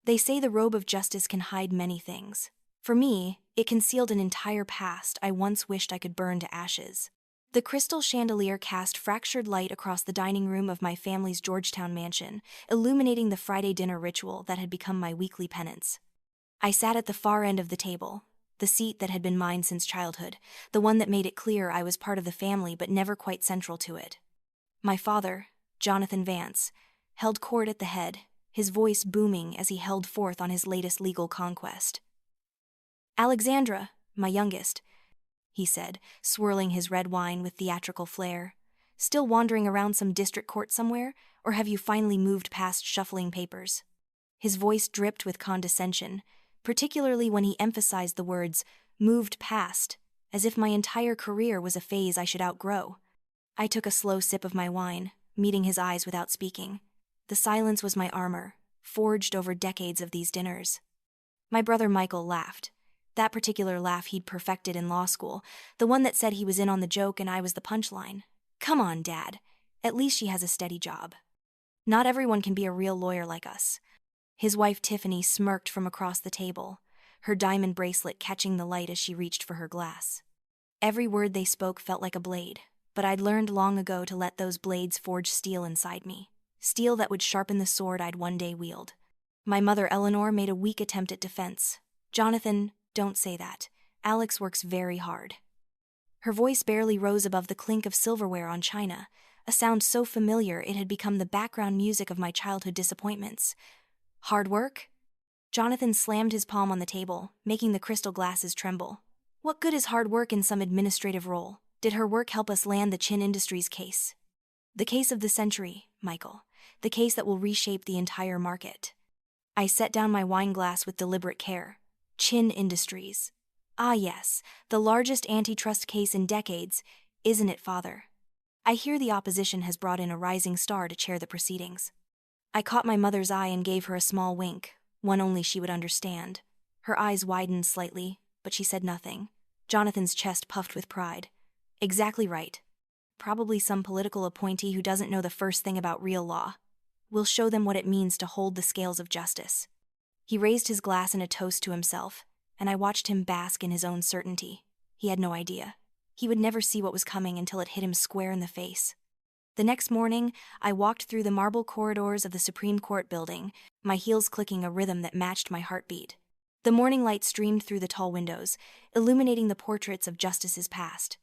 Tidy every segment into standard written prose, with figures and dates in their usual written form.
They say the robe of justice can hide many things. For me, it concealed an entire past I once wished I could burn to ashes. The crystal chandelier cast fractured light across the dining room of my family's Georgetown mansion, illuminating the Friday dinner ritual that had become my weekly penance. I sat at the far end of the table, the seat that had been mine since childhood, the one that made it clear I was part of the family but never quite central to it. My father, Jonathan Vance, held court at the head, his voice booming as he held forth on his latest legal conquest. "Alexandra, my youngest," he said, swirling his red wine with theatrical flair. "Still wandering around some district court somewhere, or have you finally moved past shuffling papers?" His voice dripped with condescension, particularly when he emphasized the words, "moved past," as if my entire career was a phase I should outgrow. I took a slow sip of my wine, meeting his eyes without speaking. The silence was my armor, forged over decades of these dinners. My brother Michael laughed. That particular laugh he'd perfected in law school, the one that said he was in on the joke and I was the punchline. "Come on, Dad. At least she has a steady job. Not everyone can be a real lawyer like us." His wife Tiffany smirked from across the table, her diamond bracelet catching the light as she reached for her glass. Every word they spoke felt like a blade, but I'd learned long ago to let those blades forge steel inside me, steel that would sharpen the sword I'd one day wield. My mother Eleanor made a weak attempt at defense. "Jonathan, don't say that. Alex works very hard." Her voice barely rose above the clink of silverware on china, a sound so familiar it had become the background music of my childhood disappointments. "Hard work?" Jonathan slammed his palm on the table, making the crystal glasses tremble. "What good is hard work in some administrative role? Did her work help us land the Chin Industries case? The case of the century, Michael. The case that will reshape the entire market." I set down my wine glass with deliberate care. Chin Industries. Ah yes, the largest antitrust case in decades, isn't it, Father? I hear the opposition has brought in a rising star to chair the proceedings. I caught my mother's eye and gave her a small wink, one only she would understand. Her eyes widened slightly, but she said nothing. Jonathan's chest puffed with pride. "Exactly right. Probably some political appointee who doesn't know the first thing about real law. We'll show them what it means to hold the scales of justice." He raised his glass in a toast to himself, and I watched him bask in his own certainty. He had no idea. He would never see what was coming until it hit him square in the face. The next morning, I walked through the marble corridors of the Supreme Court building, my heels clicking a rhythm that matched my heartbeat. The morning light streamed through the tall windows, illuminating the portraits of justices past.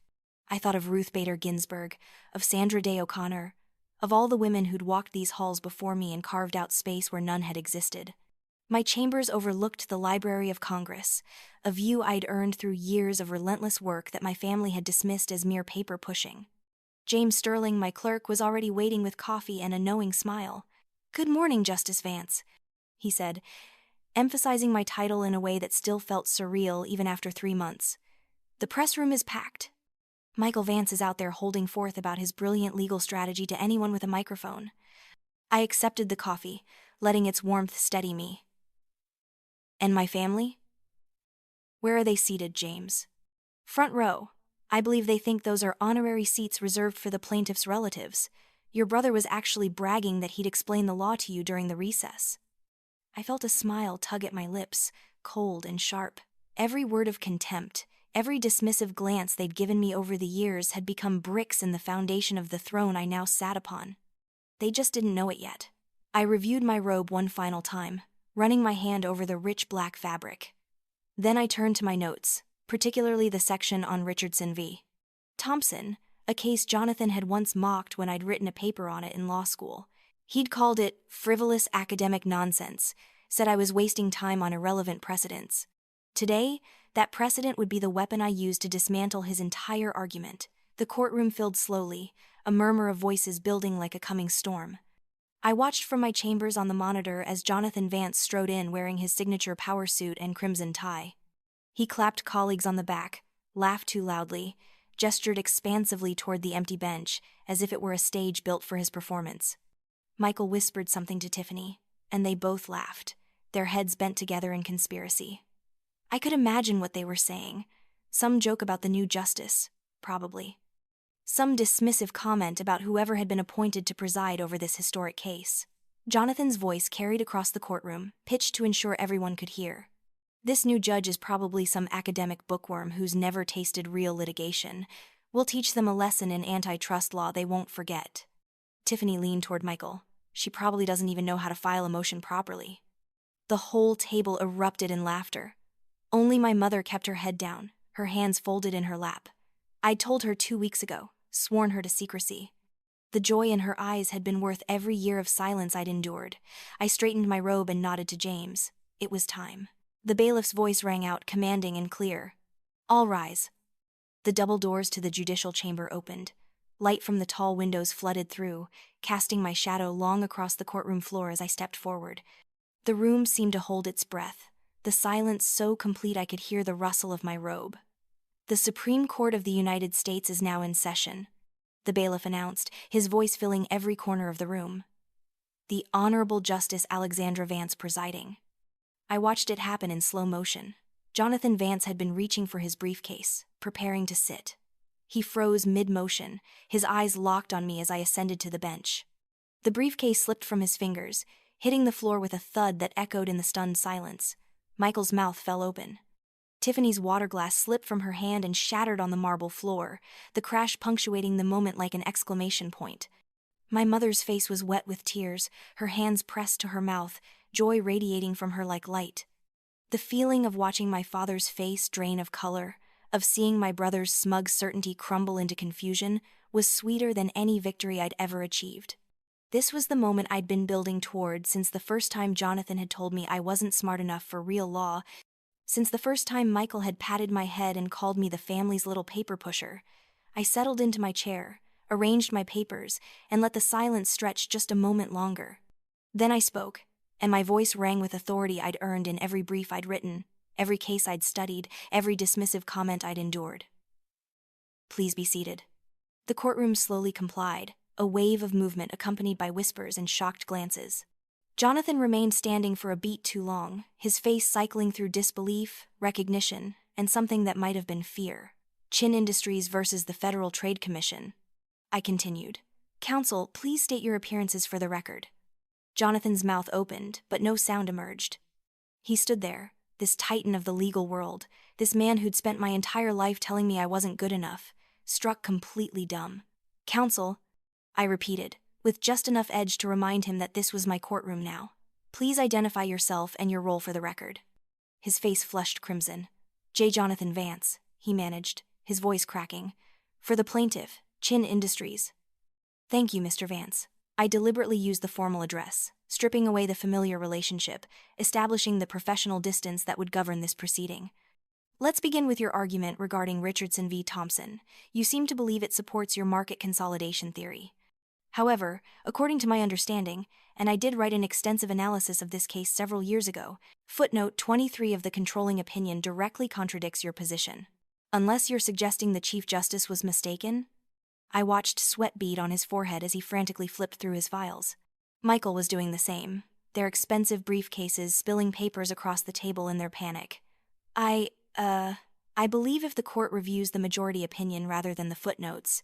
I thought of Ruth Bader Ginsburg, of Sandra Day O'Connor, of all the women who'd walked these halls before me and carved out space where none had existed. My chambers overlooked the Library of Congress, a view I'd earned through years of relentless work that my family had dismissed as mere paper pushing. James Sterling, my clerk, was already waiting with coffee and a knowing smile. "Good morning, Justice Vance," he said, emphasizing my title in a way that still felt surreal even after 3 months. "The press room is packed. Michael Vance is out there holding forth about his brilliant legal strategy to anyone with a microphone." I accepted the coffee, letting its warmth steady me. "And my family?" "Where are they seated, James?" "Front row. I believe they think those are honorary seats reserved for the plaintiff's relatives. Your brother was actually bragging that he'd explain the law to you during the recess." I felt a smile tug at my lips, cold and sharp. Every word of contempt, every dismissive glance they'd given me over the years had become bricks in the foundation of the throne I now sat upon. They just didn't know it yet. I reviewed my robe one final time, running my hand over the rich black fabric. Then I turned to my notes, particularly the section on Richardson v. Thompson, a case Jonathan had once mocked when I'd written a paper on it in law school. He'd called it frivolous academic nonsense, said I was wasting time on irrelevant precedents. Today, that precedent would be the weapon I used to dismantle his entire argument. The courtroom filled slowly, a murmur of voices building like a coming storm. I watched from my chambers on the monitor as Jonathan Vance strode in wearing his signature power suit and crimson tie. He clapped colleagues on the back, laughed too loudly, gestured expansively toward the empty bench, as if it were a stage built for his performance. Michael whispered something to Tiffany, and they both laughed, their heads bent together in conspiracy. I could imagine what they were saying. Some joke about the new justice, probably. Some dismissive comment about whoever had been appointed to preside over this historic case. Jonathan's voice carried across the courtroom, pitched to ensure everyone could hear. This new judge is probably some academic bookworm who's never tasted real litigation. We'll teach them a lesson in antitrust law they won't forget. Tiffany leaned toward Michael. She probably doesn't even know how to file a motion properly. The whole table erupted in laughter. Only my mother kept her head down, her hands folded in her lap. I'd told her 2 weeks ago, sworn her to secrecy. The joy in her eyes had been worth every year of silence I'd endured. I straightened my robe and nodded to James. It was time. The bailiff's voice rang out, commanding and clear. All rise. The double doors to the judicial chamber opened. Light from the tall windows flooded through, casting my shadow long across the courtroom floor as I stepped forward. The room seemed to hold its breath, the silence so complete I could hear the rustle of my robe. The Supreme Court of the United States is now in session, the bailiff announced, his voice filling every corner of the room. The Honorable Justice Alexandra Vance presiding. I watched it happen in slow motion. Jonathan Vance had been reaching for his briefcase, preparing to sit. He froze mid-motion, his eyes locked on me as I ascended to the bench. The briefcase slipped from his fingers, hitting the floor with a thud that echoed in the stunned silence. Michael's mouth fell open. Tiffany's water glass slipped from her hand and shattered on the marble floor, the crash punctuating the moment like an exclamation point. My mother's face was wet with tears, her hands pressed to her mouth, joy radiating from her like light. The feeling of watching my father's face drain of color, of seeing my brother's smug certainty crumble into confusion, was sweeter than any victory I'd ever achieved. This was the moment I'd been building toward since the first time Jonathan had told me I wasn't smart enough for real law, since the first time Michael had patted my head and called me the family's little paper pusher. I settled into my chair, arranged my papers, and let the silence stretch just a moment longer. Then I spoke, and my voice rang with authority I'd earned in every brief I'd written, every case I'd studied, every dismissive comment I'd endured. Please be seated. The courtroom slowly complied, a wave of movement accompanied by whispers and shocked glances. Jonathan remained standing for a beat too long, his face cycling through disbelief, recognition, and something that might have been fear. Chin Industries versus the Federal Trade Commission. I continued. Counsel, please state your appearances for the record. Jonathan's mouth opened, but no sound emerged. He stood there, this titan of the legal world, this man who'd spent my entire life telling me I wasn't good enough, struck completely dumb. Counsel, I repeated, with just enough edge to remind him that this was my courtroom now. Please identify yourself and your role for the record. His face flushed crimson. J. Jonathan Vance, he managed, his voice cracking. For the plaintiff, Chin Industries. Thank you, Mr. Vance. I deliberately used the formal address, stripping away the familiar relationship, establishing the professional distance that would govern this proceeding. Let's begin with your argument regarding Richardson v. Thompson. You seem to believe it supports your market consolidation theory. However, according to my understanding, and I did write an extensive analysis of this case several years ago, footnote 23 of the controlling opinion directly contradicts your position. Unless you're suggesting the Chief Justice was mistaken? I watched sweat bead on his forehead as he frantically flipped through his files. Michael was doing the same, their expensive briefcases spilling papers across the table in their panic. I believe if the court reviews the majority opinion rather than the footnotes,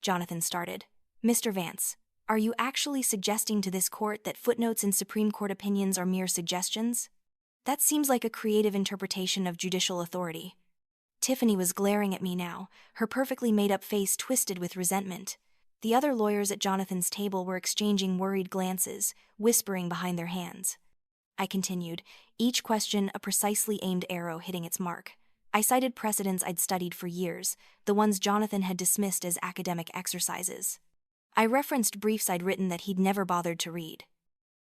Jonathan started. Mr. Vance, are you actually suggesting to this court that footnotes in Supreme Court opinions are mere suggestions? That seems like a creative interpretation of judicial authority. Tiffany was glaring at me now, her perfectly made-up face twisted with resentment. The other lawyers at Jonathan's table were exchanging worried glances, whispering behind their hands. I continued, each question a precisely aimed arrow hitting its mark. I cited precedents I'd studied for years, the ones Jonathan had dismissed as academic exercises. I referenced briefs I'd written that he'd never bothered to read.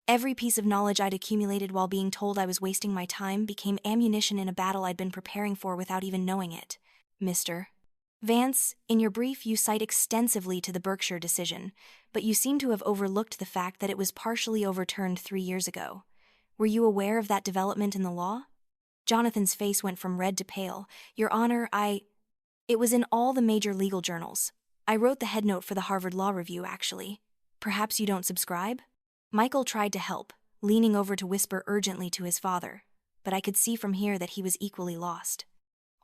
Every piece of knowledge I'd accumulated while being told I was wasting my time became ammunition in a battle I'd been preparing for without even knowing it. Mr. Vance, in your brief you cite extensively to the Berkshire decision, but you seem to have overlooked the fact that it was partially overturned 3 years ago. Were you aware of that development in the law? Jonathan's face went from red to pale. Your Honor, It was in all the major legal journals. I wrote the headnote for the Harvard Law Review, actually. Perhaps you don't subscribe? Michael tried to help, leaning over to whisper urgently to his father, but I could see from here that he was equally lost.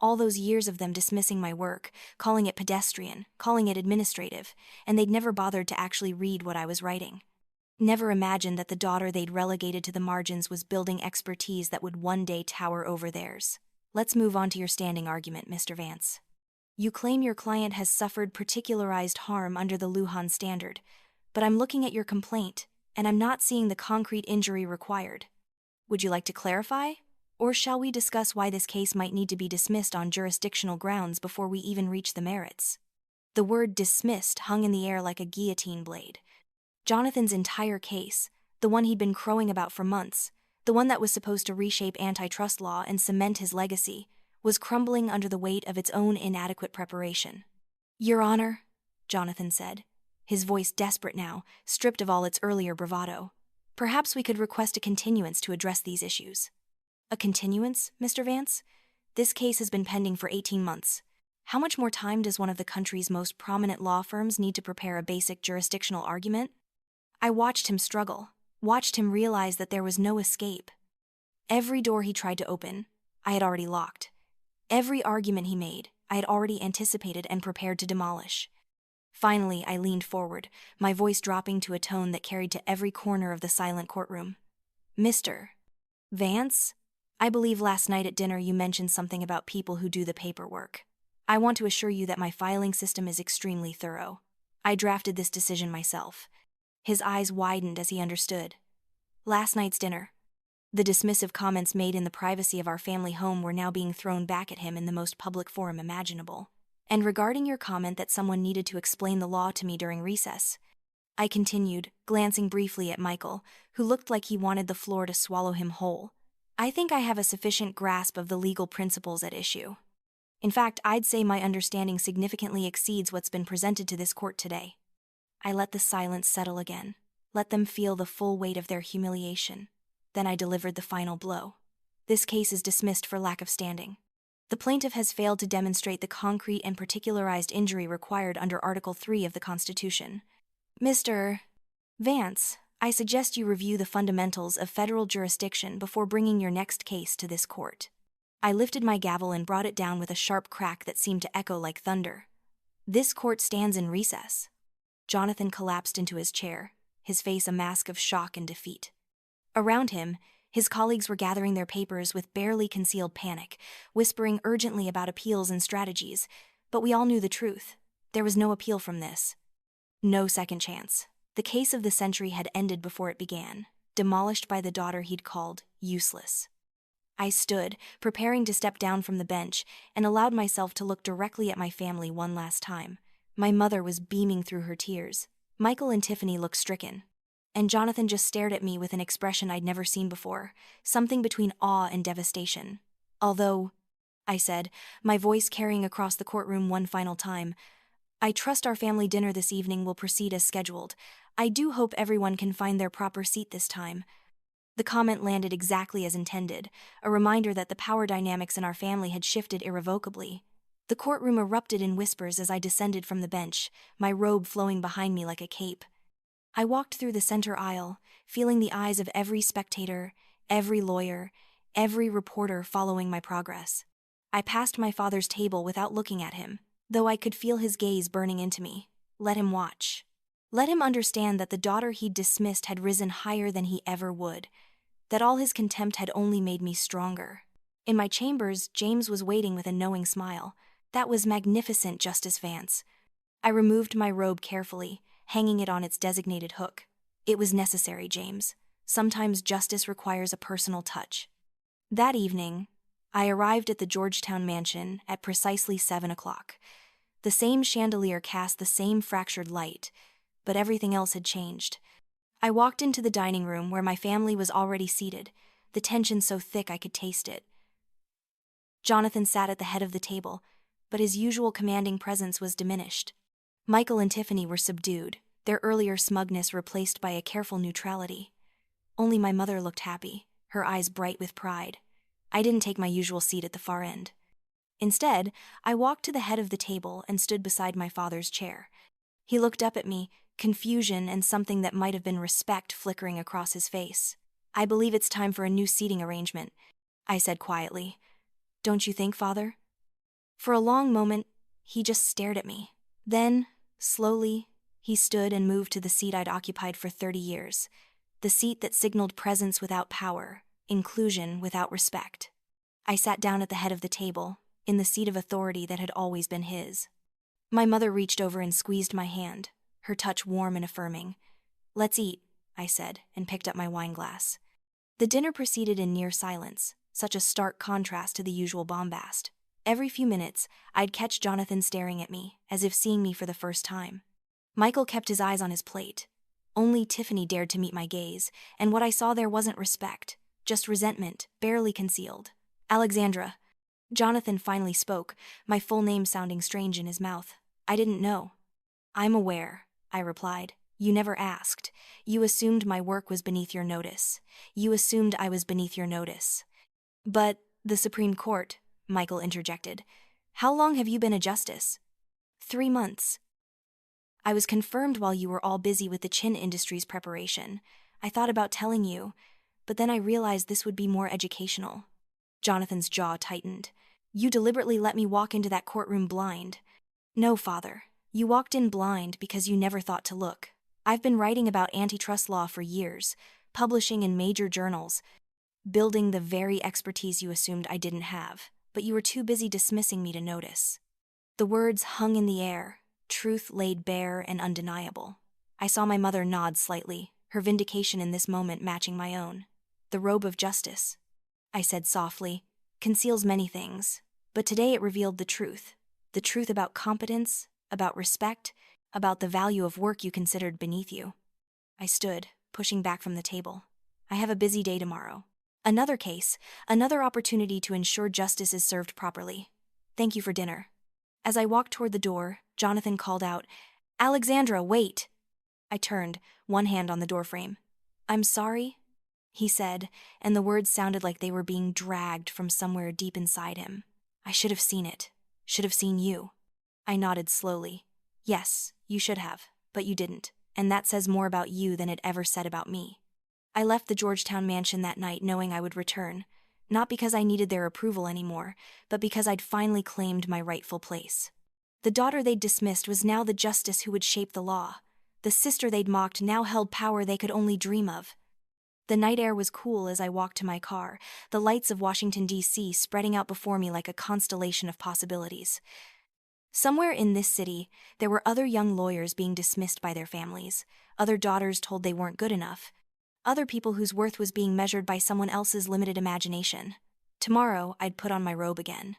All those years of them dismissing my work, calling it pedestrian, calling it administrative, and they'd never bothered to actually read what I was writing. Never imagined that the daughter they'd relegated to the margins was building expertise that would one day tower over theirs. Let's move on to your standing argument, Mr. Vance. You claim your client has suffered particularized harm under the Lujan standard, but I'm looking at your complaint, and I'm not seeing the concrete injury required. Would you like to clarify? Or shall we discuss why this case might need to be dismissed on jurisdictional grounds before we even reach the merits? The word dismissed hung in the air like a guillotine blade. Jonathan's entire case, the one he'd been crowing about for months, the one that was supposed to reshape antitrust law and cement his legacy, was crumbling under the weight of its own inadequate preparation. "Your Honor," Jonathan said, his voice desperate now, stripped of all its earlier bravado, "perhaps we could request a continuance to address these issues." "A continuance, Mr. Vance? This case has been pending for 18 months. How much more time does one of the country's most prominent law firms need to prepare a basic jurisdictional argument?" I watched him struggle, watched him realize that there was no escape. Every door he tried to open, I had already locked. Every argument he made, I had already anticipated and prepared to demolish. Finally, I leaned forward, my voice dropping to a tone that carried to every corner of the silent courtroom. "Mr. Vance, I believe last night at dinner you mentioned something about people who do the paperwork. I want to assure you that my filing system is extremely thorough. I drafted this decision myself." His eyes widened as he understood. Last night's dinner. The dismissive comments made in the privacy of our family home were now being thrown back at him in the most public forum imaginable. "And regarding your comment that someone needed to explain the law to me during recess," I continued, glancing briefly at Michael, who looked like he wanted the floor to swallow him whole, "I think I have a sufficient grasp of the legal principles at issue. In fact, I'd say my understanding significantly exceeds what's been presented to this court today." I let the silence settle again, let them feel the full weight of their humiliation. Then I delivered the final blow. "This case is dismissed for lack of standing. The plaintiff has failed to demonstrate the concrete and particularized injury required under Article 3 of the Constitution. Mr. Vance, I suggest you review the fundamentals of federal jurisdiction before bringing your next case to this court." I lifted my gavel and brought it down with a sharp crack that seemed to echo like thunder. "This court stands in recess." Jonathan collapsed into his chair, his face a mask of shock and defeat. Around him, his colleagues were gathering their papers with barely concealed panic, whispering urgently about appeals and strategies, but we all knew the truth. There was no appeal from this. No second chance. The case of the century had ended before it began, demolished by the daughter he'd called useless. I stood, preparing to step down from the bench, and allowed myself to look directly at my family one last time. My mother was beaming through her tears. Michael and Tiffany looked stricken. And Jonathan just stared at me with an expression I'd never seen before, something between awe and devastation. "Although," I said, my voice carrying across the courtroom one final time, "I trust our family dinner this evening will proceed as scheduled. I do hope everyone can find their proper seat this time." The comment landed exactly as intended, a reminder that the power dynamics in our family had shifted irrevocably. The courtroom erupted in whispers as I descended from the bench, my robe flowing behind me like a cape. I walked through the center aisle, feeling the eyes of every spectator, every lawyer, every reporter following my progress. I passed my father's table without looking at him, though I could feel his gaze burning into me. Let him watch. Let him understand that the daughter he'd dismissed had risen higher than he ever would, that all his contempt had only made me stronger. In my chambers, James was waiting with a knowing smile. "That was magnificent, Justice Vance." I removed my robe carefully, hanging it on its designated hook. "It was necessary, James. Sometimes justice requires a personal touch." That evening, I arrived at the Georgetown mansion at precisely 7 o'clock. The same chandelier cast the same fractured light, but everything else had changed. I walked into the dining room where my family was already seated, the tension so thick I could taste it. Jonathan sat at the head of the table, but his usual commanding presence was diminished. Michael and Tiffany were subdued, their earlier smugness replaced by a careful neutrality. Only my mother looked happy, her eyes bright with pride. I didn't take my usual seat at the far end. Instead, I walked to the head of the table and stood beside my father's chair. He looked up at me, confusion and something that might have been respect flickering across his face. "I believe it's time for a new seating arrangement," I said quietly. "Don't you think, Father?" For a long moment, he just stared at me. Then, slowly, He stood and moved to the seat I'd occupied for 30 years, the seat that signaled presence without power, inclusion without respect. I sat down at the head of the table, in the seat of authority that had always been his. My mother reached over and squeezed my hand, her touch warm and affirming. "Let's eat," I said, and picked up my wine glass. The dinner proceeded in near silence, such a stark contrast to the usual bombast. Every few minutes, I'd catch Jonathan staring at me, as if seeing me for the first time. Michael kept his eyes on his plate. Only Tiffany dared to meet my gaze, and what I saw there wasn't respect, just resentment, barely concealed. "Alexandra." Jonathan finally spoke, my full name sounding strange in his mouth. "I didn't know." "I'm aware," I replied. "You never asked. You assumed my work was beneath your notice. You assumed I was beneath your notice." "But the Supreme Court," Michael interjected. "How long have you been a justice?" 3 months. "I was confirmed while you were all busy with the Chin Industries preparation. I thought about telling you, but then I realized this would be more educational." Jonathan's jaw tightened. "You deliberately let me walk into that courtroom blind." "No, Father. You walked in blind because you never thought to look. I've been writing about antitrust law for years, publishing in major journals, building the very expertise you assumed I didn't have, but you were too busy dismissing me to notice." The words hung in the air, truth laid bare and undeniable. I saw my mother nod slightly, her vindication in this moment matching my own. "The robe of justice," I said softly, "conceals many things, but today it revealed the truth about competence, about respect, about the value of work you considered beneath you." I stood, pushing back from the table. "I have a busy day tomorrow. Another case, another opportunity to ensure justice is served properly. Thank you for dinner." As I walked toward the door, Jonathan called out, "Alexandra, wait!" I turned, one hand on the doorframe. "I'm sorry," he said, and the words sounded like they were being dragged from somewhere deep inside him. "I should have seen it. Should have seen you." I nodded slowly. "Yes, you should have, but you didn't, and that says more about you than it ever said about me." I left the Georgetown mansion that night knowing I would return, not because I needed their approval anymore, but because I'd finally claimed my rightful place. The daughter they'd dismissed was now the justice who would shape the law. The sister they'd mocked now held power they could only dream of. The night air was cool as I walked to my car, the lights of Washington, D.C. spreading out before me like a constellation of possibilities. Somewhere in this city, there were other young lawyers being dismissed by their families, other daughters told they weren't good enough, other people whose worth was being measured by someone else's limited imagination. Tomorrow, I'd put on my robe again.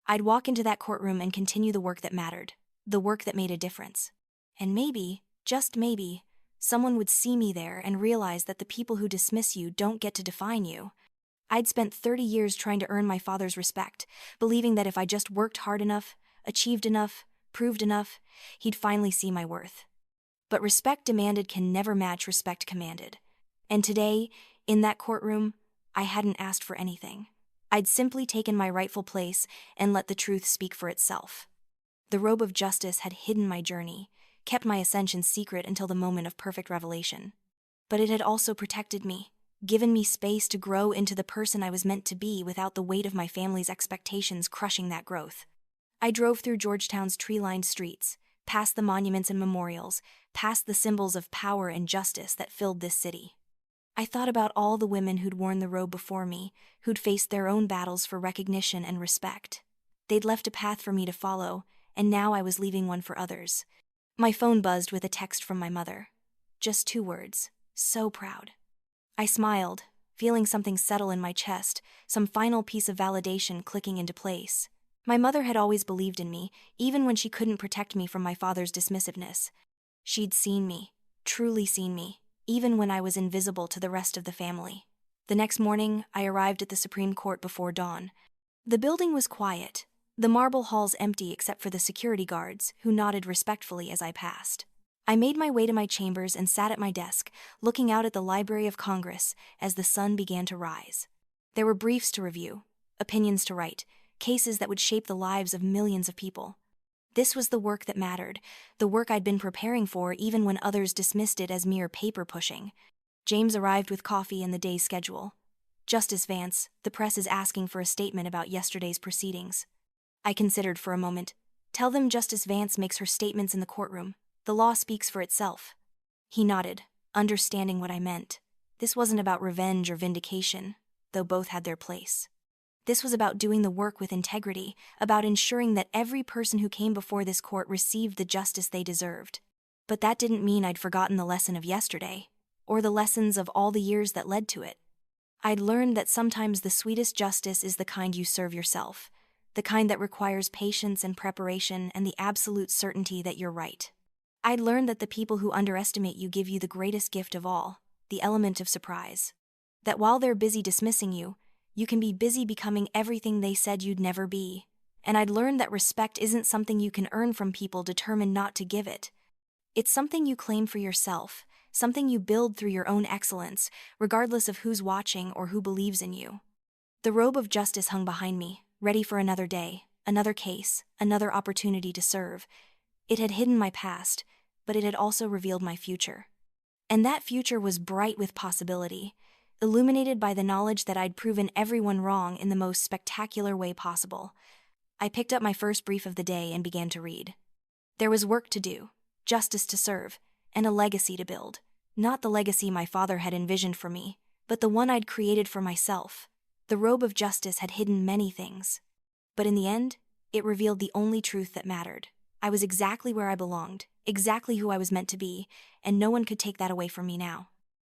I'd walk into that courtroom and continue the work that mattered, the work that made a difference. And maybe, just maybe, someone would see me there and realize that the people who dismiss you don't get to define you. I'd spent 30 years trying to earn my father's respect, believing that if I just worked hard enough, achieved enough, proved enough, he'd finally see my worth. But respect demanded can never match respect commanded. And today, in that courtroom, I hadn't asked for anything. I'd simply taken my rightful place and let the truth speak for itself. The robe of justice had hidden my journey, kept my ascension secret until the moment of perfect revelation. But it had also protected me, given me space to grow into the person I was meant to be without the weight of my family's expectations crushing that growth. I drove through Georgetown's tree-lined streets, past the monuments and memorials, past the symbols of power and justice that filled this city. I thought about all the women who'd worn the robe before me, who'd faced their own battles for recognition and respect. They'd left a path for me to follow, and now I was leaving one for others. My phone buzzed with a text from my mother. Just 2 words. "So proud." I smiled, feeling something settle in my chest, some final piece of validation clicking into place. My mother had always believed in me, even when she couldn't protect me from my father's dismissiveness. She'd seen me, truly seen me, even when I was invisible to the rest of the family. The next morning, I arrived at the Supreme Court before dawn. The building was quiet, the marble halls empty except for the security guards, who nodded respectfully as I passed. I made my way to my chambers and sat at my desk, looking out at the Library of Congress as the sun began to rise. There were briefs to review, opinions to write, cases that would shape the lives of millions of people. This was the work that mattered, the work I'd been preparing for even when others dismissed it as mere paper pushing. James arrived with coffee and the day's schedule. "Justice Vance, the press is asking for a statement about yesterday's proceedings." I considered for a moment. "Tell them Justice Vance makes her statements in the courtroom." The law speaks for itself. He nodded, understanding what I meant. This wasn't about revenge or vindication, though both had their place. This was about doing the work with integrity, about ensuring that every person who came before this court received the justice they deserved. But that didn't mean I'd forgotten the lesson of yesterday, or the lessons of all the years that led to it. I'd learned that sometimes the sweetest justice is the kind you serve yourself, the kind that requires patience and preparation and the absolute certainty that you're right. I'd learned that the people who underestimate you give you the greatest gift of all, the element of surprise. That while they're busy dismissing you, you can be busy becoming everything they said you'd never be. And I'd learned that respect isn't something you can earn from people determined not to give it. It's something you claim for yourself, something you build through your own excellence, regardless of who's watching or who believes in you. The robe of justice hung behind me, ready for another day, another case, another opportunity to serve. It had hidden my past, but it had also revealed my future. And that future was bright with possibility, illuminated by the knowledge that I'd proven everyone wrong in the most spectacular way possible. I picked up my first brief of the day and began to read. There was work to do, justice to serve, and a legacy to build. Not the legacy my father had envisioned for me, but the one I'd created for myself. The robe of justice had hidden many things. But in the end, it revealed the only truth that mattered. I was exactly where I belonged, exactly who I was meant to be, and no one could take that away from me now.